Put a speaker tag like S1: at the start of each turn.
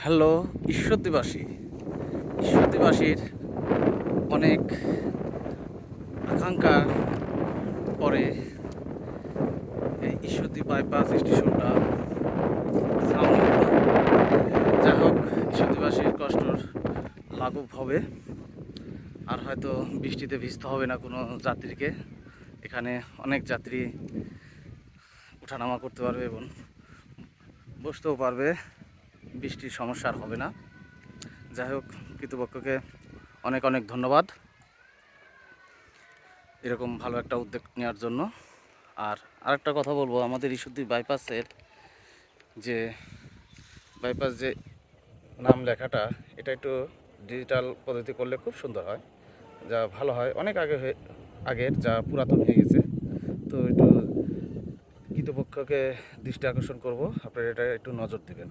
S1: Hello, ঈশ্বরদীবাসীর অনেক আকাঙ্ক্ষা পরে এই ঈশ্বরদী বাইপাস স্টেশনটা সামনে হলো। যাই হোক, ঈশ্বরদীবাসীর কষ্ট লাঘব হবে, আর হয়তো বৃষ্টিতে ভিজতে হবে না কোনো যাত্রীকে। এখানে অনেক যাত্রী ওঠানামা করতে পারবে এবং বসতেও পারবে, বৃষ্টির সমস্যা আর হবে না। যাই হোক, কর্তৃপক্ষকে অনেক অনেক ধন্যবাদ এরকম ভালো একটা উদ্যোগ নেওয়ার জন্য। আর আরেকটা কথা বলবো, আমাদের ঈশ্বরদী বাইপাসের যে বাইপাস যে নাম লেখাটা, এটা একটু ডিজিটাল পদ্ধতি করলে খুব সুন্দর হয়, যা ভালো হয়। অনেক আগের যা পুরাতন হয়ে গেছে, তো একটু কর্তৃপক্ষকে দৃষ্টি আকর্ষণ করব, আপনারা এটা একটু নজর দেবেন।